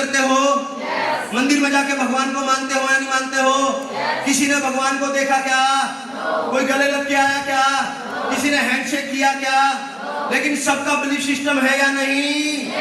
करते हो? मंदिर में जाके भगवान को मानते हो या नहीं मानते हो? किसी ने भगवान को देखा क्या? कोई गले लग के आया क्या? किसी ने हैंडशेक किया क्या? लेकिन सबका बिलीफ सिस्टम है या नहीं?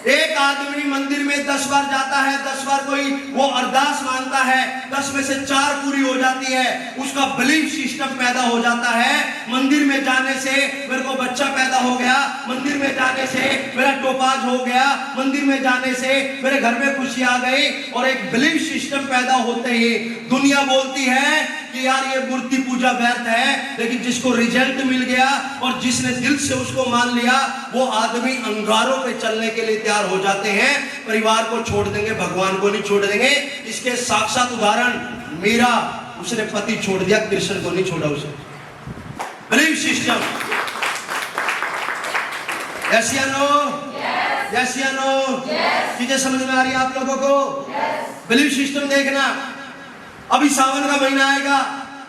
एक आदमी मंदिर में 10 बार जाता है, 10 बार कोई वो अरदास मानता है, 10 में से 4 पूरी हो जाती है, उसका बिलीफ सिस्टम पैदा हो जाता है। मंदिर में जाने से मेरे को बच्चा पैदा हो गया, मंदिर में जाने से मेरा टोपाज हो गया, मंदिर में जाने से मेरे घर में खुशी आ गई, और एक बिलीफ सिस्टम पैदा होते ही दुनिया बोलती है कि यार ये मूर्ति पूजा व्यर्थ है। लेकिन जिसको रिजल्ट मिल गया और जिसने दिल से उसको मान लिया, वो आदमी अंगारों पे चलने के लिए तैयार हो जाते हैं। परिवार को छोड़ देंगे, भगवान को नहीं छोड़ देंगे। इसके साक्षात उदाहरण मीरा, उसने पति छोड़ दिया, कृष्ण को नहीं छोड़ा उसे। Belief system. यस या नो? यस या नो? चीजें समझ में आ रही है आप लोगों को? बिलीफ सिस्टम देखना। अभी सावन का महीना आएगा,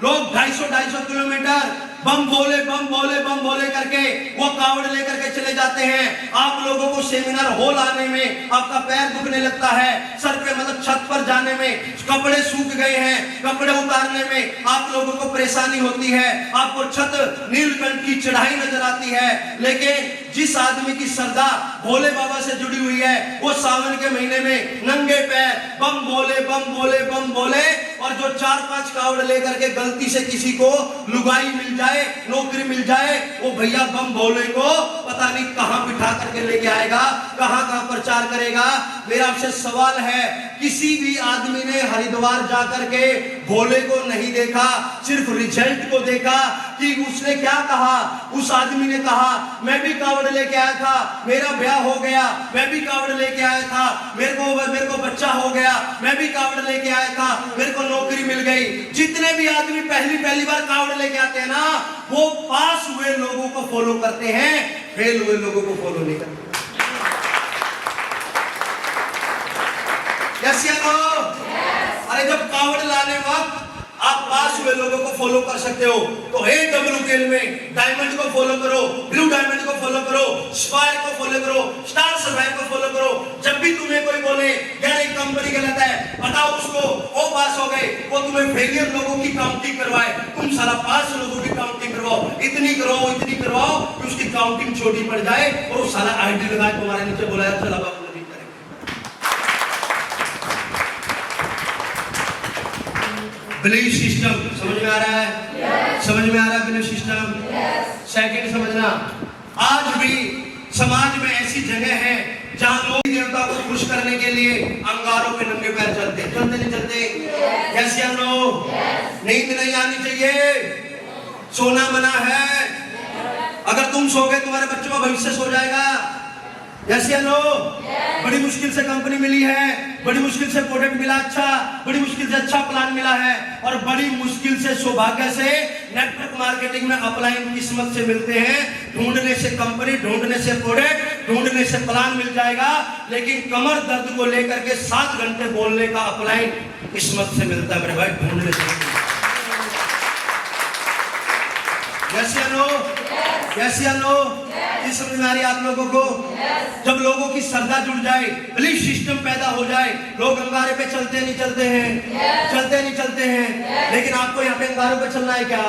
लोग 250-250 किलोमीटर बम बोले बम बोले बम बोले करके वो कावड़ लेकर के चले जाते हैं। आप लोगों को सेमिनार हॉल आने में आपका पैर दुखने लगता है, सर पे मतलब छत पर जाने में कपड़े सूख गए हैं, कपड़े उतारने में आप लोगों को परेशानी होती है, आपको छत नीलकंठ की चढ़ाई नजर आती है। लेकिन जिस आदमी की श्रद्धा भोले बाबा से जुड़ी हुई है, वो सावन के महीने में नंगे पैर बम बोले बम बोले बम बोले, और जो 4-5 कावड़ लेकर के गलती से किसी को लुगाई मिल जाए, नौकरी मिल जाए, वो भैया बम भोले को पता नहीं कहां बिठा करके लेके आएगा, कहां कहां प्रचार करेगा। मेरा आपसे सवाल है, किसी भी आदमी ने हरिद्वार जाकर के भोले को नहीं देखा, सिर्फ रिजल्ट को देखा कि उसने क्या कहा। उस आदमी ने कहा मैं भी कावड़ लेके आया था, मेरा ब्याह हो गया, मैं भी कावड़ लेके आया था, मेरे को बच्चा हो गया, मैं भी कावड़ लेके आया था, मेरे को नौकरी मिल गई। जितने भी आदमी पहली बार कावड़ लेके आते हैं ना, वो पास हुए लोगों को फॉलो करते हैं, फेल हुए लोगों को फॉलो नहीं करते। यस या नो? अरे जब कावड़ लाने वक्त आप पास हुए लोगों को फॉलो कर सकते हो, तो AWKL में डायमंड को फॉलो करो, ब्लू डायमंड को फॉलो करो, स्पायर को फॉलो करो, स्टार सर्वाइव को फॉलो करो। जब भी तुम्हें कोई बोले यार एक कंपनी गलत है, बताओ उसको, वो पास हो गए, वो तुम्हें फेलियर लोगों की काउंटिंग करवाए, तुम सारा पास लोगों की काउंटिंग करवाओ, इतनी करवाओ कि उसकी काउंटिंग छोटी पड़ जाए, और वो सारा आईडी लगाए तुम्हारे नीचे बुलाया, चला बाबू बिलीफ सिस्टम। समझ में आ रहा है? समझ में आ रहा है बिलीफ सिस्टम? सेकंड समझना, आज भी समाज में ऐसी जगह है जहां लोग देवता को खुश करने के लिए अंगारों पे नंगे पैर चलते नहीं चलते? यस या नो? नींद नहीं आनी चाहिए, सोना मना है। अगर तुम सोगे तुम्हारे बच्चों का भविष्य सो जाएगा। यस या नो? बड़ी मुश्किल से कंपनी मिली है, बड़ी मुश्किल से प्रोडक्ट मिला अच्छा, बड़ी मुश्किल से अच्छा प्लान मिला है, और बड़ी मुश्किल से सौभाग्य से नेटवर्क मार्केटिंग में अपलाइन किस्मत से मिलते हैं। ढूंढने से कंपनी, ढूंढने से प्रोडक्ट, ढूंढने से प्लान मिल जाएगा, लेकिन कमर दर्द को लेकर के 7 घंटे बोलने का अपलाइन किस्मत से मिलता है मेरे भाई, ढूंढने से। यस या नो? यस या नो? इस समझ में आ रही है आप लोगों को? जब लोगों की श्रद्धा जुड़ जाए, बिलीफ सिस्टम पैदा हो जाए, लोग अंगारे पे चलते नहीं चलते हैं? चलते नहीं चलते हैं? लेकिन आपको यहाँ पे अंगारों पे चलना है क्या?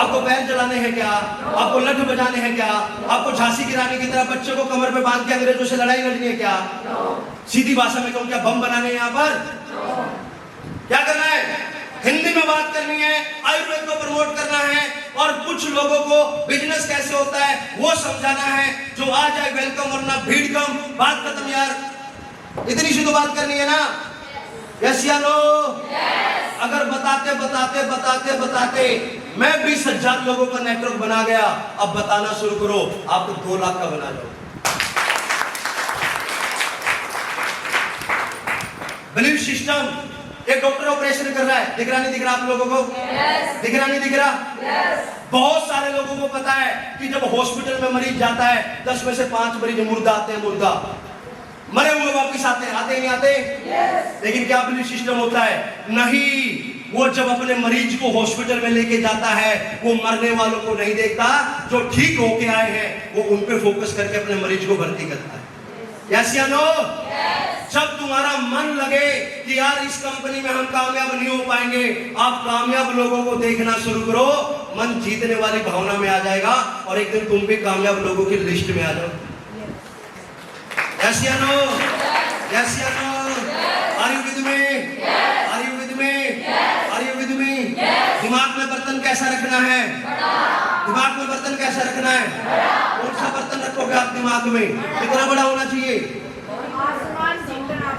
आपको पैर जलाने हैं क्या? आपको लठ बजाने हैं क्या? आपको झांसी की रानी की तरह बच्चों को कमर पे बांध के अंग्रेजों से लड़ाई लड़नी है क्या? सीधी भाषा में कहूँ क्या, बम बनाने यहाँ पर? क्या करना है? हिंदी में बात करनी है, आयुर्वेद को प्रमोट करना है, और कुछ लोगों को बिजनेस कैसे होता है वो समझाना है। जो आ जाए वेलकम, वरना भीड़ कम, बात खत्म यार। इतनी सी तो बात करनी है ना? यस या नो? अगर बताते मैं 20,000 लोगों का नेटवर्क बना गया, अब बताना शुरू करो, आप 2 लाख का बना जाओ। Belief system. एक डॉक्टर ऑपरेशन कर रहा है, दिख रहा नहीं दिख रहा आप लोगों को? दिख रहा नहीं दिख रहा? बहुत सारे लोगों को पता है कि जब हॉस्पिटल में मरीज जाता है, 10 में से 5 मरीज मुर्दा आते हैं, मुर्दा मरे हुए वापिस आते हैं नहीं आते? लेकिन क्या बिलीफ सिस्टम होता है? नहीं, वो जब अपने मरीज को हॉस्पिटल में लेके जाता है, वो मरने वालों को नहीं देखता, जो ठीक होके आए हैं वो उन पे फोकस करके अपने मरीज को भर्ती करता है। यस या नो? जब तुम्हारा मन लगे कि यार इस कंपनी में हम कामयाब नहीं हो पाएंगे, आप कामयाब लोगों को देखना शुरू करो, मन जीतने वाली भावना में आ जाएगा और एक दिन तुम भी कामयाब लोगों की लिस्ट में आ जाओ। यस या नो? यस या no? Are you with me? Are you with me? Are you with me? दिमाग में बर्तन कैसा रखना है? दिमाग में बर्तन कैसा रखना है? कौन सा बर्तन रखोगे आप दिमाग में? कितना बड़ा होना चाहिए?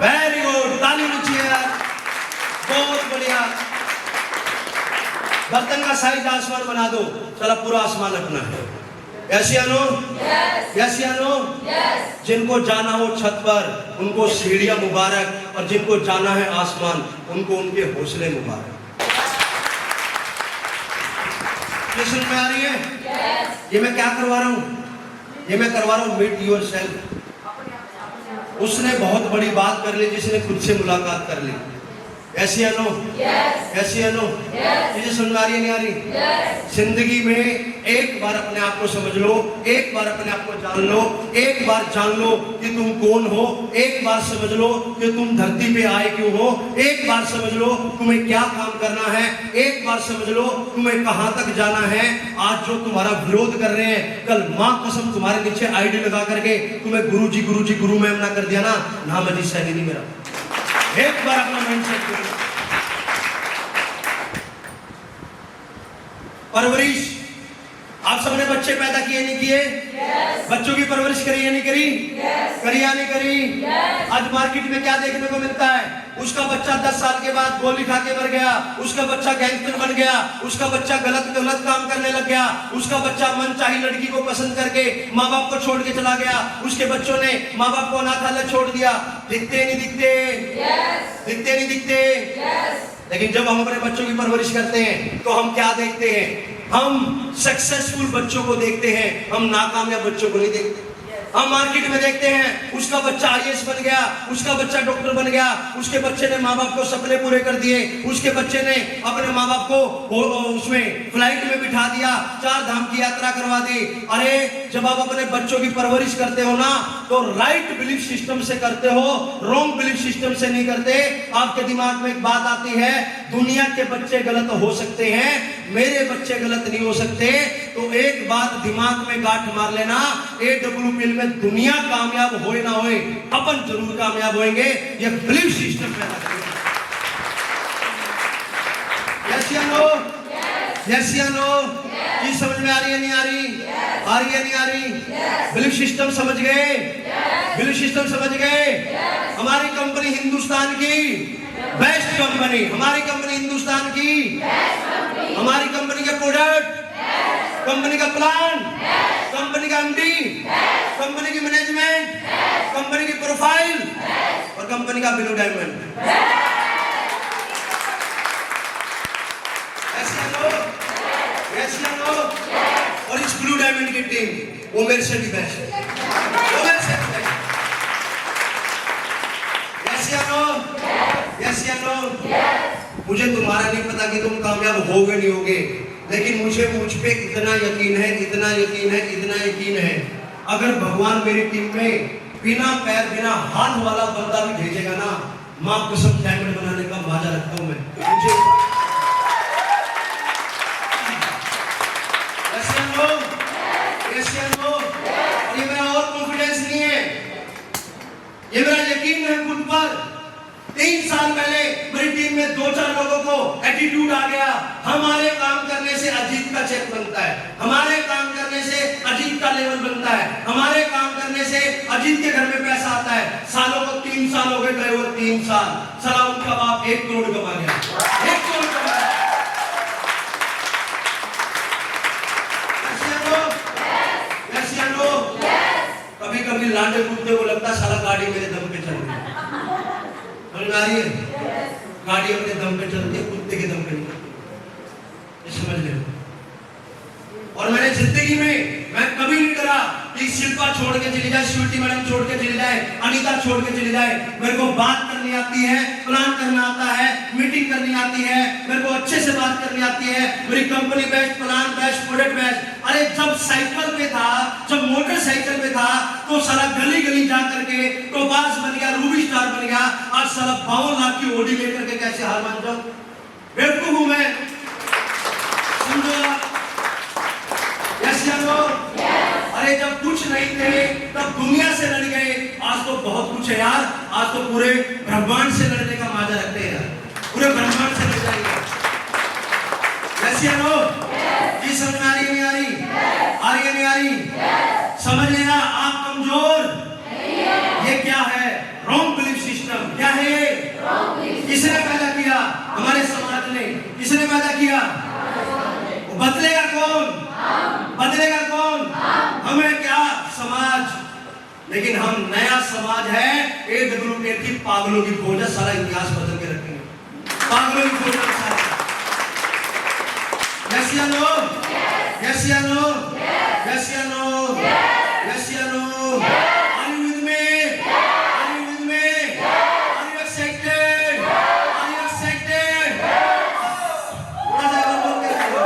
वेरी गुड, ताली नीचे यार, बहुत बढ़िया। बर्तन का साइज आसमान बना दो, चला पूरा आसमान रखना है। यस या नो? यस या नो? जिनको जाना हो छत पर उनको सीढ़ियां मुबारक, और जिनको जाना है आसमान उनको उनके हौसले मुबारक। समझ में आ रही है? ये मैं क्या करवा रहा हूं? ये मैं करवा रहा हूं मीट योर सेल्फ। उसने बहुत बड़ी बात कर ली जिसने खुद से मुलाकात कर ली। ऐसी या नो? ऐसी या नो? चीजें समझ में आ रही है नहीं आ रही? जिंदगी में एक बार अपने आप को समझ लो, एक बार अपने आप को जान लो, एक बार जान लो कि तुम कौन हो, एक बार समझ लो कि तुम धरती पे आए क्यों हो, एक बार समझ लो तुम्हें क्या काम करना है, एक बार समझ लो तुम्हें कहां तक जाना है। आज जो तुम्हारा विरोध कर रहे हैं, कल मां कसम तुम्हारे नीचे आईडी लगा करके तुम्हें गुरु मैम ना कर दिया ना, नाम अजीत सैनी नहीं मेरा। एक बार अपना माइंडसेट करो। परवरिश, आप सबने बच्चे पैदा किए नहीं किए? बच्चों की परवरिश करी या नहीं करी? करी या नहीं करी? आज मार्केट में क्या देखने को मिलता है? उसका बच्चा 10 साल के बाद गोली खा के मर गया, उसका बच्चा गैंगस्टर बन गया, उसका बच्चा गलत काम करने लग गया, उसका बच्चा मनचाही लड़की को पसंद करके माँ बाप को छोड़ के चला गया, उसके बच्चों ने माँ बाप को अनाथालय छोड़ दिया। दिखते नहीं दिखते? दिखते नहीं दिखते? लेकिन जब हम अपने बच्चों की परवरिश करते हैं तो हम क्या देखते हैं? हम सक्सेसफुल बच्चों को देखते हैं, हम नाकामयाब बच्चों को नहीं देखते। हम मार्केट में देखते हैं उसका बच्चा आईएएस बन गया, उसका बच्चा डॉक्टर बन गया, उसके बच्चे ने माँ बाप को सपने पूरे कर दिए, उसके बच्चे ने अपने माँ बाप को उसमें फ्लाइट में बिठा दिया, 4 धाम की यात्रा करवा दी। अरे जब आप अपने बच्चों की परवरिश करते हो ना तो राइट बिलीफ सिस्टम से करते हो, रॉन्ग बिलीफ सिस्टम से नहीं करते। आपके दिमाग में एक बात आती है, दुनिया के बच्चे गलत हो सकते हैं, मेरे बच्चे गलत नहीं हो सकते। तो एक बात दिमाग में गांठ मार लेना, AWPL में दुनिया कामयाब होए ना होए, अपन जरूर कामयाब होएंगे। ये बिलीफ सिस्टम पैदा करेंगे। यस या नो? यस या नो? ये समझ में आ रही है नहीं आ रही? आ रही है नहीं आ रही? बिलीफ सिस्टम समझ गए? बिलीफ सिस्टम समझ गए? हमारी कंपनी हिंदुस्तान की बेस्ट कंपनी, हमारी कंपनी हिंदुस्तान की, हमारी कंपनी के प्रोडक्ट, कंपनी का प्लान, कंपनी का एमडी, कंपनी की मैनेजमेंट, कंपनी की प्रोफाइल और कंपनी का ब्लू डायमंड। ऐसे लोग, ऐसे लोग, और इस ब्लू डायमंड की टीम वो मेरे से भी बेस्ट है, वो मेरे से भी बेस्ट। ऐसे लोग, ऐसे लोग, मुझे तुम्हारा नहीं पता कि तुम कामयाब होगे नहीं होगे, लेकिन मुझे मुझ पे इतना यकीन है, इतना यकीन है, इतना यकीन है, अगर भगवान मेरी टीम में बिना पैर बिना हाथ वाला बंदा भी भेजेगा ना, मां कसम डायमंड बनाने का वादा रखता हूं मैं। मुझे ऐसे लोग, ये मेरा और कॉन्फिडेंस नहीं है, ये मेरा यकीन है खुद पर। 3 साल पहले मेरी टीम में 2-4 लोगों को एटीट्यूड आ गया, हमारे काम करने से अजीत का चेक बनता है, हमारे काम करने से अजीत का लेवल बनता है, हमारे काम करने से अजीत के घर में पैसा आता है। सालों को 3 साल हो गए वो 3 साल, साला उनका बाप 1 करोड़ कमा गया, 1 करोड़ कमा गया। कभी कभी लांडे कुत्ते को लगता साला गाड़ी मेरे दम पे चल रही है, समझ आ रही है? गाड़ी अपने दम पे चलती है, कुत्ते के दम पे नहीं चलती, समझ ले। और मैंने जिंदगी में मैं कभी नहीं डरा कि शिल्पा छोड़ के चली जाए, स्वीटी मैडम छोड़ के चली जाए, अनीता छोड़ के चली जाए, मेरे को बात करनी आती है, प्लान करना आता है, मीटिंग करनी आती है, मेरे को अच्छे से बात करनी आती है, मेरी company best, plan best, product best. अरे जब साइकिल पे था, जब मोटरसाइकिल पे था, तो साला गली गली जा करके टोपाज बन गया, रूबी स्टार बन गया। आज साला 52 लाख की ओडी लेकर के कैसे हार मान जाऊं? बेवकूफ हूं मैं, समझो आप? यस या नो? अरे जब कुछ नहीं थे तब दुनिया से लड़ गए, आज तो बहुत कुछ है यार। आज तो पूरे ब्रह्मांड से लड़ने का माजा रखते हैं यार, पूरे ब्रह्मांड से लड़ जाएंगे। यस या नो? जी समझ में आ रही है नहीं आ रही? आ रही है नहीं आ रही? समझ लेना आप कमजोर। ये क्या है? Wrong belief system. क्या है ये? किसने पैदा किया? हमारे समाज ने। किसने पैदा किया? बदलेगा कौन? बदलेगा कौन? हमें क्या? समाज। लेकिन हम नया समाज है, AWK की पागलों की फौज है, सारा इतिहास बदल के रखेंगे, पागलों की फौज है सारा। यस या नो? यस या नो? यस या नो? यस या no? Are you with me? Are you with me? Are you excited? Are you excited? थोड़ा सा और बोल के देखो।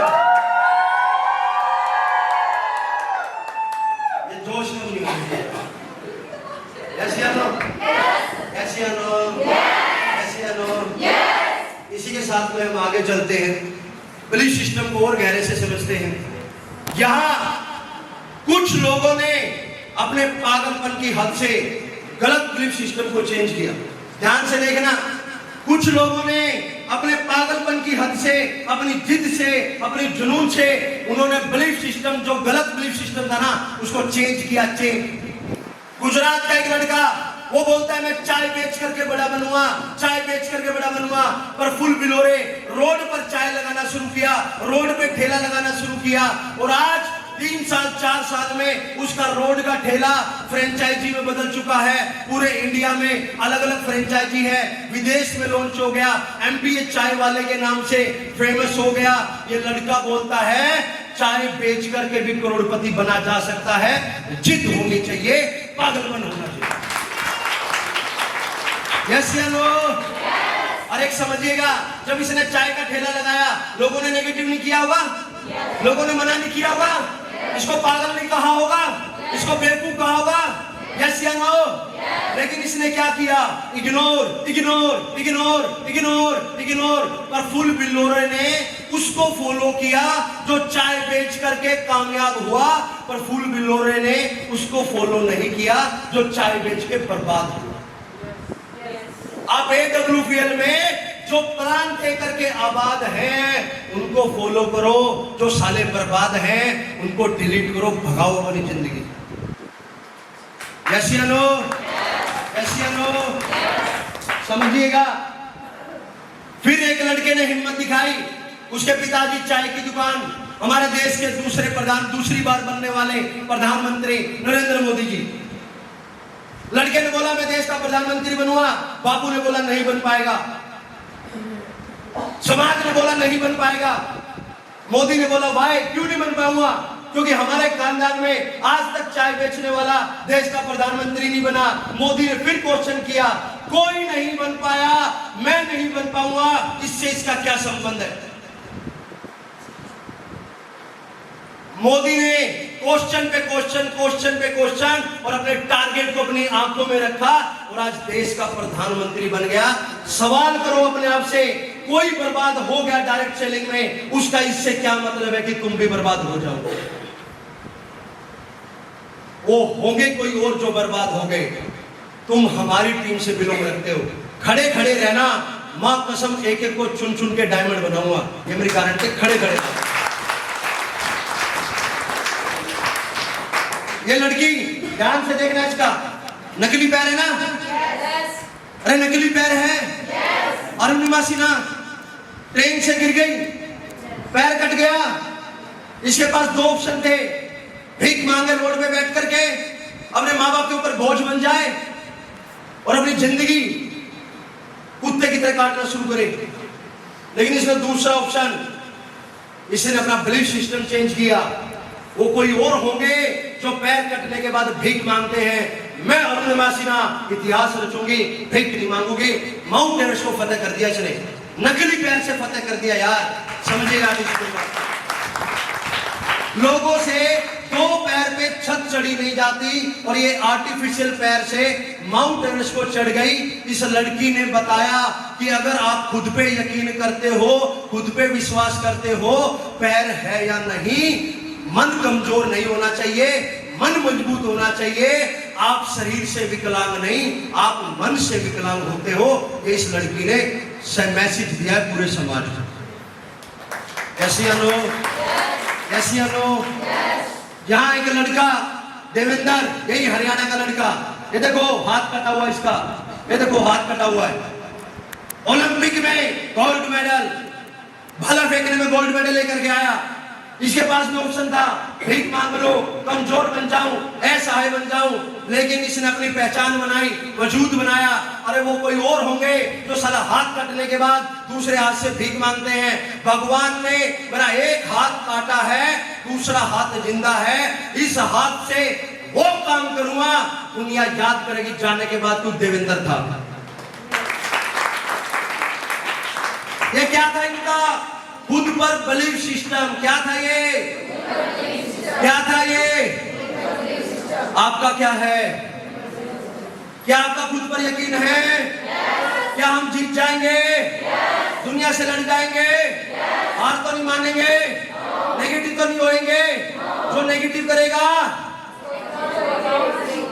ये जोश में नहीं होती। यस या नो? यस या नो? यस या नो? इसी के साथ में हम आगे चलते हैं, बिलीफ सिस्टम को और गहरे से समझते हैं। यहां कुछ लोगों ने अपने पागलपन की हद से गलत बिलीफ सिस्टम को चेंज किया। ध्यान से देखना, कुछ लोगों ने अपने पागलपन की हद से, अपनी जिद से, अपनी जुनून से उन्होंने बिलीफ सिस्टम, जो गलत बिलीफ सिस्टम था ना, उसको चेंज किया। चेंज। गुजरात का एक लड़का, वो बोलता है मैं चाय बेच करके बड़ा बनूंगा, चाय बेच करके बड़ा बनूंगा। पर फुल बिलोरे रोड पर चाय लगाना शुरू किया, रोड पे ठेला लगाना शुरू किया, और आज 3 साल 4 साल में उसका रोड का ठेला फ्रेंचाइजी में बदल चुका है। पूरे इंडिया में अलग अलग फ्रेंचाइजी है, विदेश में लॉन्च हो गया, MP चाय वाले के नाम से फेमस हो गया। ये लड़का बोलता है चाय बेच करके भी करोड़पति बना जा सकता है, जिद होनी चाहिए, पागलपन होना चाहिए। यस या नो? और एक समझिएगा, जब इसने चाय का ठेला लगाया, लोगों ने नेगेटिव नहीं किया होगा, लोगों ने मना नहीं किया होगा, इसको पागल नहीं कहा होगा, इसको बेवकूफ कहा होगा। यस या नो? लेकिन इसने क्या किया? Ignore, ignore, ignore, ignore, ignore. पर फुल बिलोरे ने उसको फॉलो किया जो चाय बेच करके कामयाब हुआ, पर फुल बिलोरे ने उसको फॉलो नहीं किया जो चाय बेच के बर्बाद हुआ। आप AWFL में जो प्लान दे करके आबाद हैं, उनको फॉलो करो, जो साले बर्बाद हैं उनको डिलीट करो, भगाओ अपनी जिंदगी। यस या नो? यस या नो? समझिएगा। फिर एक लड़के ने हिम्मत दिखाई, उसके पिताजी चाय की दुकान, हमारे देश के दूसरी बार बनने वाले प्रधानमंत्री नरेंद्र मोदी जी। लड़के ने बोला मैं देश का प्रधानमंत्री बनूंगा, बापू ने बोला नहीं बन पाएगा, समाज ने बोला नहीं बन पाएगा, मोदी ने बोला भाई क्यों नहीं बन पाऊंगा? क्योंकि हमारे खानदान में आज तक चाय बेचने वाला देश का प्रधानमंत्री नहीं बना। मोदी ने फिर क्वेश्चन किया, कोई नहीं बन पाया, मैं नहीं बन पाऊंगा, इससे इसका क्या संबंध है? मोदी ने क्वेश्चन पे क्वेश्चन, क्वेश्चन पे क्वेश्चन, और अपने टारगेट को अपनी आंखों में रखा, और आज देश का प्रधानमंत्री बन गया। सवाल करो अपने आप से, कोई बर्बाद हो गया डायरेक्ट सेलिंग में, उसका इससे क्या मतलब है कि तुम भी बर्बाद हो जाओ? वो होंगे कोई और जो बर्बाद हो गए। तुम हमारी टीम से बिलोंग रखते हो, खड़े खड़े रहना, मां कसम एक एक को चुन चुन के डायमंड बनाऊंगा, ये मेरी गारंटी। खड़े खड़े। ये लड़की ध्यान से देखना, इसका नकली पैर है ना? अरे नकली पैर है। अरुणिमा सिन्हा ट्रेन से गिर गई, पैर कट गया, इसके पास 2 ऑप्शन थे, भीख मांगे रोड पे बैठ करके अपने माँ बाप के ऊपर बोझ बन जाए और अपनी जिंदगी कुत्ते की तरह काटना शुरू करे। लेकिन इसने दूसरा ऑप्शन, इसने अपना बिलीफ सिस्टम चेंज किया। वो कोई और होंगे जो पैर कटने के बाद भीख मांगते हैं। मैं अरुणिमासिना इतिहास रचूंगी, भीख नहीं मांगूंगी। माउंट एवरेस्ट को फतेह कर दिया इसने, नकली पैर से फतेह कर दिया यार, समझेगा इसको। लोगों से दो पैर पे छत चढ़ी नहीं जाती और ये आर्टिफिशियल पैर से माउंट एवरेस्ट को चढ़ गई। इस लड़की ने बताया कि अगर आप खुद पे यकीन करते हो, खुद पे विश्वास करते हो, पैर है या नहीं, मन कमजोर नहीं होना चाहिए, मन मजबूत होना चाहिए। आप शरीर से विकलांग नहीं, आप मन से विकलांग होते हो। ये इस लड़की ने मैसेज दिया है पूरे समाज को। कैसी अनु, कैसी अनु? यहाँ एक लड़का देवेंद्र, यही हरियाणा का लड़का, ये देखो हाथ कटा हुआ इसका, ये देखो हाथ कटा हुआ है। ओलंपिक में गोल्ड मेडल, भाला फेंकने में गोल्ड मेडल लेकर के आया। इसके पास में ऑप्शन था भीख मांग लो, कमजोर बन जाऊं, असहाय बन जाऊं, लेकिन इसने अपनी पहचान बनाई, वजूद बनाया। अरे वो कोई और होंगे जो साला हाथ कटने के बाद दूसरे हाथ से भीख मांगते हैं। भगवान ने मेरा एक हाथ काटा है, दूसरा हाथ जिंदा है, इस हाथ से वो काम करूंगा, दुनिया याद करेगी जाने के बाद तू देवेंद्र था। ये क्या था इनका? खुद पर बिलीफ सिस्टम। क्या था ये? क्या था ये? आपका क्या है? क्या आपका खुद पर यकीन है? क्या हम जीत जाएंगे? दुनिया से लड़ जाएंगे? हार तो नहीं मानेंगे? नेगेटिव तो नहीं होएंगे? जो नेगेटिव करेगा,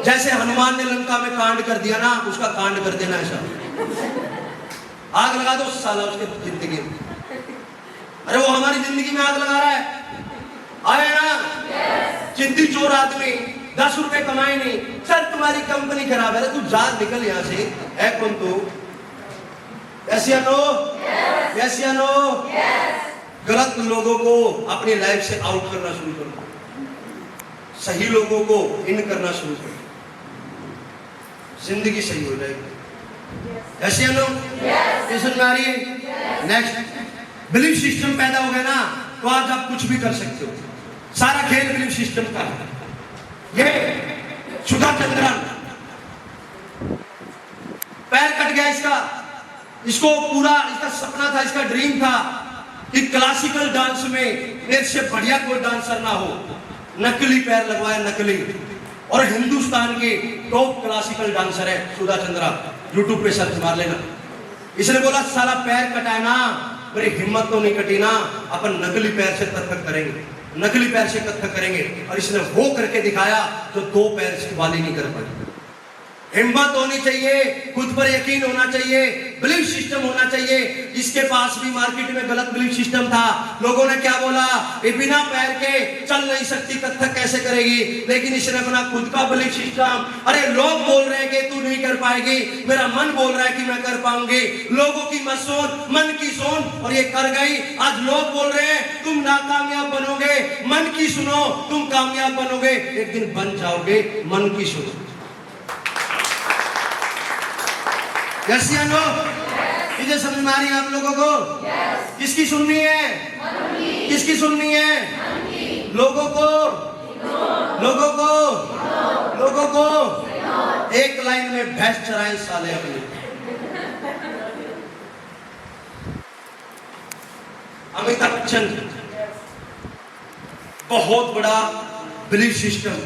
जैसे हनुमान ने लंका में कांड कर दिया ना, उसका कांड कर देना ऐसा, आग लगा दो साला उसके जिंदगी में। अरे वो हमारी जिंदगी में आग लगा रहा है, आए ना? चिंती चोर आदमी, 10 रुपए कमाए नहीं, चल तुम्हारी कंपनी खराब है, तू जा निकल यहां से। है कौन तू? कैसी अनु? कैसी अनु? गलत लोगों को अपनी लाइफ से आउट करना शुरू करो, सही लोगों को इन करना शुरू करो, जिंदगी सही हो जाएगी। ऐसी अनु समझ में आ रही है? नेक्स्ट, बिलीफ सिस्टम पैदा हो गया ना, तो आज आप कुछ भी कर सकते हो। सारा खेल बिलीफ सिस्टम का है। ये सुधा चंद्रन, पैर कट गया इसका, इसको पूरा इसका सपना था, इसका ड्रीम था कि क्लासिकल डांस में मेरे से बढ़िया कोई डांसर ना हो। नकली पैर लगवाए, नकली, और हिंदुस्तान की टॉप क्लासिकल डांसर है सुधा चंद्रा, यूट्यूब पे सर्च मार लेना। इसने बोला साला पैर कटाए ना, मेरी हिम्मत तो नहीं कटी ना, अपन नकली पैर से कथक करेंगे, नकली पैर से कथक करेंगे। और इसने वो करके दिखाया जो 2 पैर वाली नहीं कर पाई। हिम्मत होनी चाहिए, खुद पर यकीन होना चाहिए, बिलीफ सिस्टम होना चाहिए। इसके पास भी मार्केट में गलत बिलीफ सिस्टम था। लोगों ने क्या बोला, ये बिना पैर के चल नहीं सकती, कथक कैसे करेगी? लेकिन इसने अपना खुद का बिलीफ सिस्टम, अरे लोग बोल रहे हैं कि तू नहीं कर पाएगी, मेरा मन बोल रहा है कि मैं कर पाऊंगी। लोगों की मत सुन, मन की सुन, और ये कर गई। आज लोग बोल रहे हैं तुम नाकामयाब बनोगे, मन की सुनो, तुम कामयाब बनोगे, एक दिन बन जाओगे। मन की सुनो। कैसी है लोग? इसे समझ में आ रही है आप लोगों को? किसकी सुननी है? किसकी सुननी है? लोगों को, लोगों को, लोगों को। एक लाइन में भैंस चराए साले अपने। अमिताभ बच्चन, बहुत बड़ा बिलीफ सिस्टम।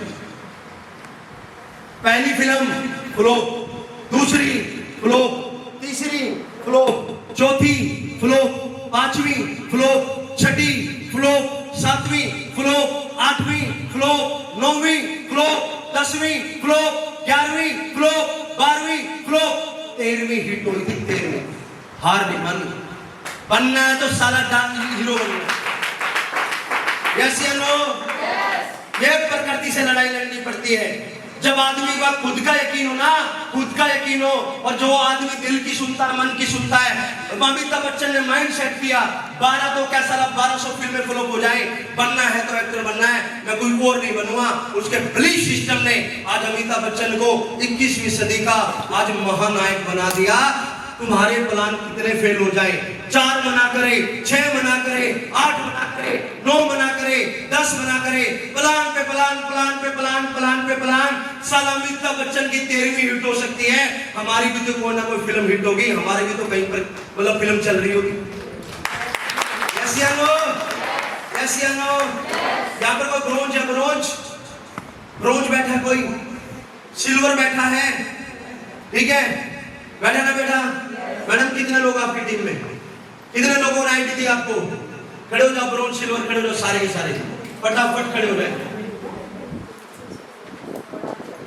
पहली फिल्म फ्लॉप, दूसरी फ्लॉप, तीसरी फ्लॉप, चौथी फ्लॉप, पांचवी फ्लॉप, छठी फ्लॉप, सातवीं फ्लॉप, आठवीं फ्लॉप, नौवीं फ्लॉप, 10वीं फ्लॉप, 11वीं फ्लॉप, 12वीं फ्लॉप, 13वीं हिट हुई थी। 13वीं हार नहीं मानी। बनना है तो साला डांस हीरो बनना। यस या नो? ये प्रकृति से लड़ाई लड़नी पड़ती है। जब आदमी का खुद का यकीन हो ना, खुद का यकीन हो, और जो आदमी दिल की सुनता है, मन की सुनता है। अमिताभ बच्चन ने माइंड सेट किया, 12 तो क्या साला 1200 फिल्में फ्लॉप हो जाए, बनना है तो एक्टर बनना है, मैं कोई और नहीं बनूंगा। उसके बिलीफ सिस्टम ने आज अमिताभ बच्चन को 21वीं सदी का आज महानायक बना दिया। तुम्हारे प्लान कितने फेल हो जाए, 4 मना करे, 6 मना करे, 8 मना करे, 9 मना करे, 10 मना करे, प्लान पे प्लान, प्लान पे प्लान, प्लान पे प्लान। साला अमिताभ बच्चन की 13वीं हिट हो सकती है, हमारी भी तो कोई ना कोई फिल्म हिट होगी, हमारी भी तो कहीं पर मतलब फिल्म चल रही होगी। यस या नो? यस या नो? यहाँ पर कोई ब्रोंज है, ब्रोंज ब्रोंज बैठा, कोई सिल्वर बैठा है, ठीक है, बैठा ना बेटा? मैडम कितने लोग आपकी टीम में, कितने लोगों ने आईडी दी आपको? खड़े हो जाओ, ब्रोंज सिल्वर खड़े हो जाओ, सारे के सारे फटाफट खड़े हो जाए।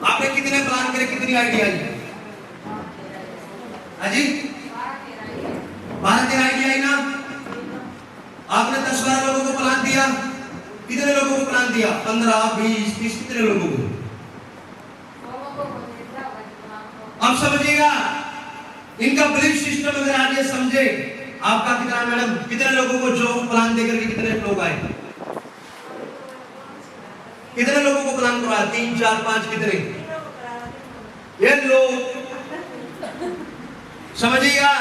आपने कितने प्लान करे, कितनी ID I? Haji 12-13 ID I ना? आपने 10-12 लोगों को प्लान दिया, कितने लोगों को प्लान दिया? 15, 20, 30, कितने लोगों को? अब समझिएगा इनका बिलीफ सिस्टम, अगर आप ये समझे, आपका कितना मैडम, कितने लोगों को जो प्लान देकर के कितने लोग आए? कितने लोगों को प्लान करवाया? 3, 4, 5, कितने? ये लोग समझिएगा,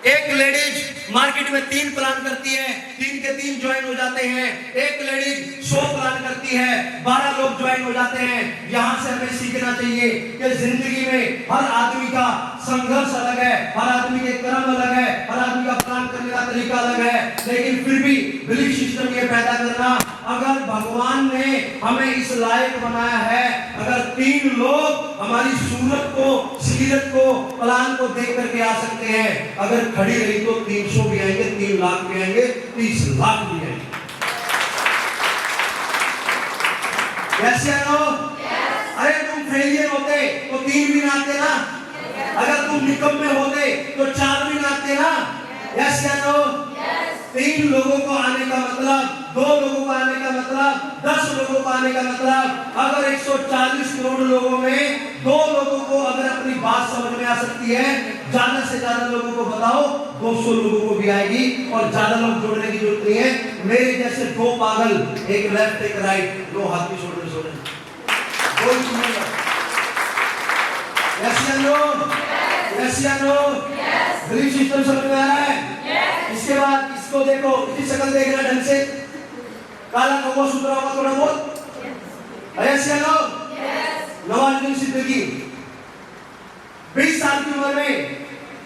एक लेडीज मार्केट में 3 प्लान करती है, 3 के 3 ज्वाइन हो जाते हैं। एक लेडीज 100 प्लान करती है, 12 लोग ज्वाइन हो जाते हैं। यहां से हमें सीखना चाहिए कि जिंदगी में हर आदमी का संघर्ष अलग है, हर आदमी के कर्म अलग है, हर आदमी का प्लान करने का तरीका अलग है, लेकिन फिर भी बिलीफ सिस्टम ये पैदा करना, अगर भगवान ने हमें इस लायक बनाया है, अगर 3 लोग हमारी सूरत को, सीरत को, प्लान को देख करके आ सकते हैं, अगर खड़ी रही तो 300 भी आएंगे, 3 लाख भी आएंगे, 30 लाख भी आएंगे। कैसे हो? अरे तुम फेलियर होते तो 3 भी नाते ना, अगर तुम निकम्मे होते तो 4 भी नाते ना। यस या नो? 3 लोगों को आने का मतलब, 2 लोगों को आने का मतलब, 10 लोगों को आने का मतलब, अगर 140 करोड़ लोगों में 2 लोगों को अगर अपनी बात समझ में आ सकती है, ज्यादा से ज्यादा लोगों को बताओ 200 लोगों को भी आएगी, और ज्यादा लोग जोड़ने की जरूरत नहीं है। मेरे जैसे 2 पागल, एक लेफ्ट एक राइट, 2 हाथ की शोल्डर शोल्डर, कोई सुनेगा। यस या नो? यस या नो? बिलीफ सिस्टम समझ में आ रहा है? इसके बाद इसको देखो, इसकी शक्ल देखना ढंग से, काला कौवा सुधरा होगा थोड़ा बहुत। यस या नो? नवाजुद्दीन सिद्दीकी 20 साल की उम्र में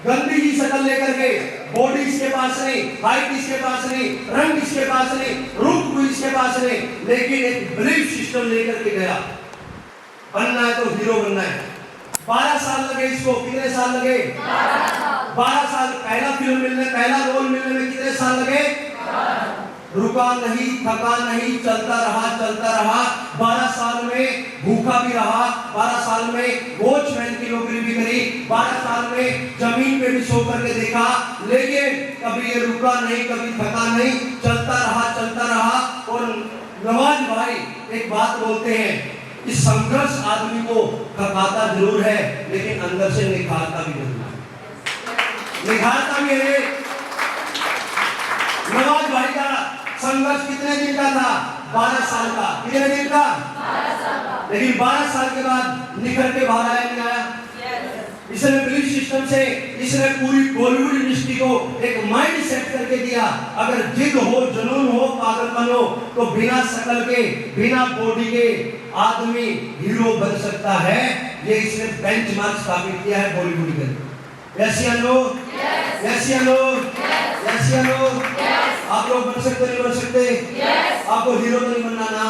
गंदी की शक्ल लेकर के, बॉडी इसके पास नहीं, हाइट इसके पास नहीं, रंग इसके पास नहीं, रूप भी इसके पास नहीं, लेकिन एक बिलीफ सिस्टम लेकर के गया, बनना है तो हीरो बनना है। 12 साल लगे इसको, कितने साल लगे? 12 साल। पहला फिल्म मिलने, पहला रोल मिलने में कितने साल लगे? रुका नहीं, थका नहीं, चलता रहा, चलता रहा। 12 साल में भूखा भी रहा, 12 साल में वॉचमैन की नौकरी भी करी, 12 साल में जमीन पे भी सो करके देखा, लेकिन कभी ये रुका नहीं, कभी थका नहीं, चलता रहा, चलता रहा। और नवाज भाई एक बात बोलते हैं, इस संघर्ष आदमी को थकाता जरूर है, लेकिन अंदर से निखारता भी जरूर है, निखारता भी है। नवाज भाई का संघर्ष कितने दिन का था? 12 साल का। कितने दिन का? 12 साल का। लेकिन 12 साल के बाद निखर के बाहर आया, नहीं आया? इसने बिलीफ सिस्टम से इसने पूरी बॉलीवुड इंडस्ट्री को एक माइंड सेट करके दिया, अगर जिद हो, जुनून हो, पागलपन हो, तो बिना शकल के, बिना बॉडी के आदमी हीरो बन सकता है। ये इसने बेंचमार्क स्थापित किया है बॉलीवुड के। यस या नो? यस या नो? यस या नो? आप लोग बन सकते नहीं बन सकते? आपको हीरो तो नहीं बनना ना,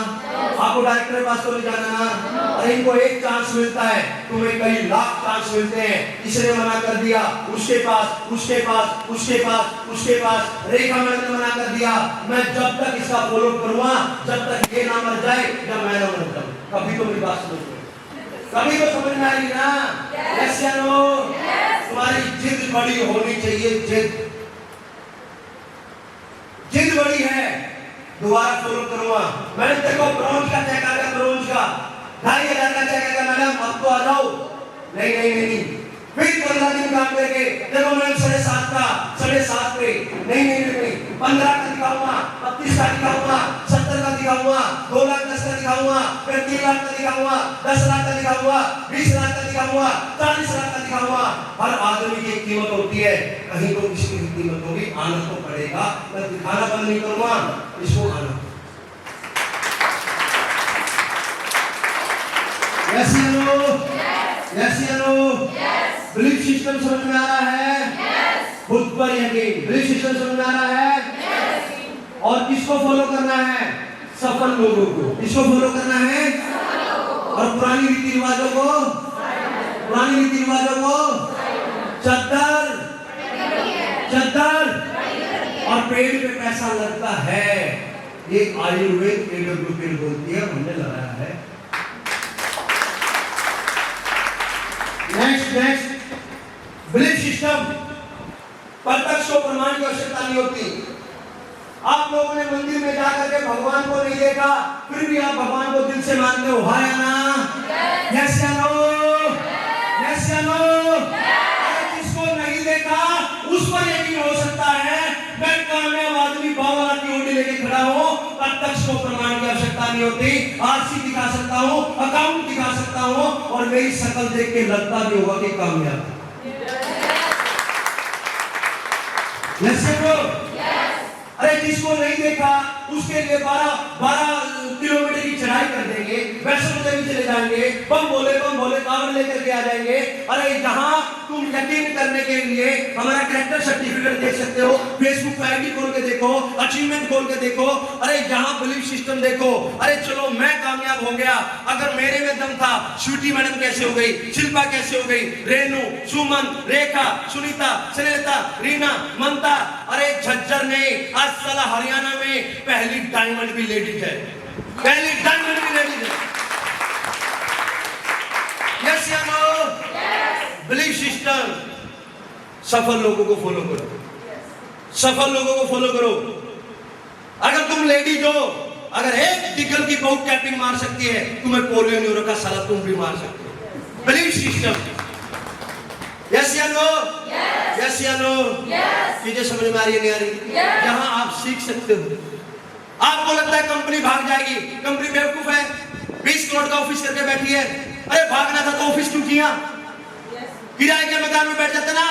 आपको डायरेक्टर के पास तो नहीं जाना ना। अरे इनको एक चांस मिलता है, तुम्हें कई लाख चांस मिलते हैं। इसने मना कर दिया, उसके पास, उसके पास, उसके पास, उसके पास, रेखा मैडम ने मना कर दिया, मैं जब तक इसका फॉलो करूंगा, जब तक ये ना मर जाए या मैं ना मर जाऊं। कभी तो मेरी बात समझ, कभी तो समझ में आएगी ना? यस या नो? तुम्हारी जिद बड़ी होनी चाहिए, जिद, जिद बड़ी है, दोबारा फॉलो करूंगा। मैडम देखो ब्रोंज का चेक आ गया, ब्रोंज का 2500 का चेक आ गया, मैडम अब तो आ जाओ। नहीं नहीं नहीं, फिर 15 दिन काम करके देखो मैंने 7.5 का 7.5 पे नहीं 15 का दिखाऊंगा, 32 का दिखाऊंगा, 70 का दिखाऊंगा, 2 लाख 10 का दिखाऊंगा, फिर 3 लाख का दिखाऊंगा, 10 लाख का दिखाऊंगा, 20 लाख का दिखाऊंगा, 40 लाख का दिखाऊंगा। हर आदमी की एक कीमत होती है, कहीं तो किसी की कीमत होगी, आना तो पड़ेगा। मैं दिखाना बंद नहीं करूंगा, इसको आना। यस या नो? यस या नो? बिलीफ सिस्टम समझ में आ रहा है? खुद पर यकीन। बिलीफ सिस्टम समझ में आ रहा है? और किसको फॉलो करना है? सफल लोगों को। किसको फॉलो करना है? और पुरानी रीति रिवाजों को, पुरानी रीति रिवाजों को चद्दर और पेड़ पे पैसा लगता है, ये आयुर्वेद AWPL बोलती है, हमने लगाया है। Next belief system. प्रत्यक्ष को प्रमाण की आवश्यकता नहीं होती। आप लोगों ने मंदिर में जाकर के भगवान को नहीं देखा, फिर भी आप भगवान को दिल से मानते हो, हाँ या ना? यस या नो? यस या नो? अगर किसको नहीं देखा उस पर यकीन हो सकता है। मैं कामयाब आदमी बाबा की ओटी लेके खड़ा हूं, प्रत्यक्ष को प्रमाण की आवश्यकता नहीं होती। आरसी दिखा सकता हूं, अकाउंट दिखा सकता हूं, और मेरी शक्ल देख के लगता भी होगा कि कामयाब। यस या नो? अरे जिसको नहीं देखा उसके लिए 12 किलोमीटर की चढ़ाई कर देंगे, वैष्णो देवी चले जाएंगे, बम बोले कांवड़ लेकर के आ जाएंगे। अरे जहां तुम यकीन करने के लिए हमारा कैरेक्टर सर्टिफिकेट देख सकते हो, फेसबुक पे आईडी खोल के देखो, अचीवमेंट खोल के देखो। अरे जहां बिलीफ सिस्टम देखो, अरे चलो मैं कामयाब हो गया, अगर मेरे में दम था, स्वीटी मैडम कैसे हो गई, शिल्पा कैसे हो गई, रेनू, सुमन, रेखा, सुनीता, सुनीता, रीना, ममता। अरे झज्जर ने आज साला हरियाणा में पहली डायमंड भी लेडीज है, पहली डायमंड भी लेडीज है। यस या नो? Belief system. सफल लोगों को फॉलो करो, सफल लोगों को फॉलो करो। अगर तुम लेडीज हो, अगर एक दिगल की बहू कैपिंग मार सकती है, तुम्हें पोलियो नहीं हो रखा, साला तुम भी मार सकते हो। Belief system. यस या नो? यस या नो? चीजें समझ में आ रही है, नहीं आ रही? यहां आप सीख सकते हो। आपको लगता है कंपनी भाग जाएगी, कंपनी बेवकूफ है, 20 करोड़ का ऑफिस करके बैठी है। अरे भागना था तो ऑफिस क्यों किया? किराए के मकान में बैठ जाते ना।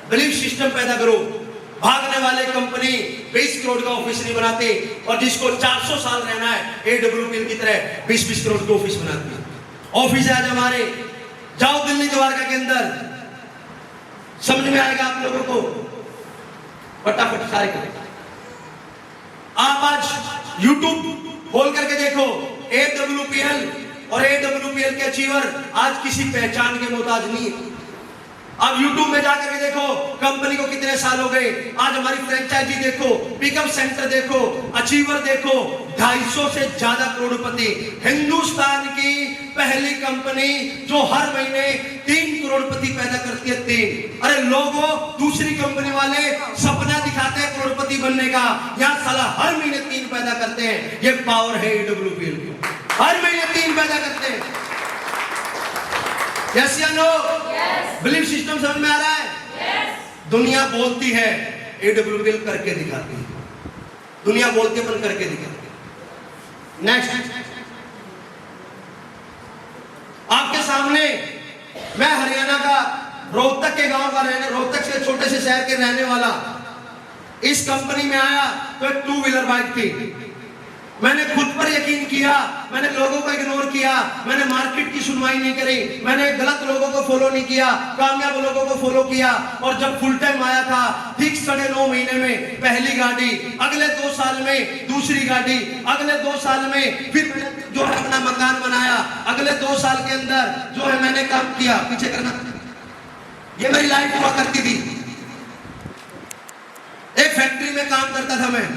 बिलीफ सिस्टम पैदा करो। भागने वाले कंपनी 20 करोड़ का ऑफिस नहीं बनाते, और जिसको 400 साल रहना है AWPL की तरह 20-20 करोड़ का ऑफिस बनाती है। ऑफिस है आज हमारे, जाओ दिल्ली द्वारका के अंदर, समझ में आएगा आप लोगों को। फटाफट सारे करें। आप आज YouTube खोल करके देखो, AWPL और AWPL के अचीवर आज किसी पहचान के मोहताज नहीं है। अब YouTube में जाकर के देखो कंपनी को कितने साल हो गए। आज हमारी फ्रेंचाइजी देखो, पिकअप सेंटर देखो, अचीवर देखो, 250 से ज्यादा करोड़पति। हिंदुस्तान की पहली कंपनी जो हर महीने 3 करोड़पति पैदा करती है, 3। अरे लोगों, दूसरी कंपनी वाले सपना दिखाते हैं करोड़पति बनने का, यहाँ साला हर महीने 3 पैदा करते हैं। ये पावर है AWPL की, हर महीने 3 पैदा करते हैं। यस या नो? बिलीफ सिस्टम समझ में आ रहा है? दुनिया बोलती है, AWPL करके दिखाती है। दुनिया बोलती है, पर करके दिखाती है। नेक्स्ट, आपके सामने मैं हरियाणा का रोहतक के गांव का रहने, रोहतक से छोटे से शहर के रहने वाला, इस कंपनी में आया तो एक 2 व्हीलर बाइक थी। मैंने खुद पर यकीन किया, मैंने लोगों को इग्नोर किया, मैंने मार्केट की सुनवाई नहीं करी, मैंने गलत लोगों को फॉलो नहीं किया, कामयाब लोगों को फॉलो किया। और जब फुल टाइम आया था, ठीक 9.5 महीने में पहली गाड़ी, अगले 2 साल में दूसरी गाड़ी, अगले 2 साल में फिर जो है अपना मकान बनाया, अगले 2 साल के अंदर जो है मैंने काम किया। पीछे करना, ये मेरी लाइफ हुआ करती थी। एक फैक्ट्री में काम करता था मैं,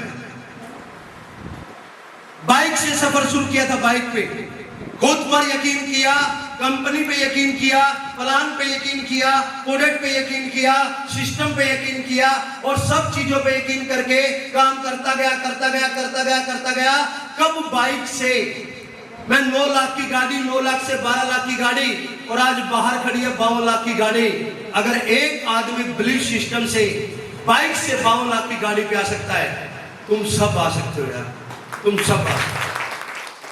बाइक से सफर शुरू किया था। बाइक पे खुद पर यकीन किया, कंपनी पे यकीन किया, प्लान पे यकीन किया, प्रोडक्ट पे यकीन किया, सिस्टम पे यकीन किया, और सब चीजों पे यकीन करके काम करता गया। कब बाइक से मैं 9 लाख की गाड़ी, 9 लाख से 12 लाख की गाड़ी, और आज बाहर खड़ी है 52 लाख की गाड़ी। अगर एक आदमी बिलीफ सिस्टम से बाइक से 52 लाख की गाड़ी पे आ सकता है, तुम सब आ सकते हो यार, तुम सब आ सकते हो।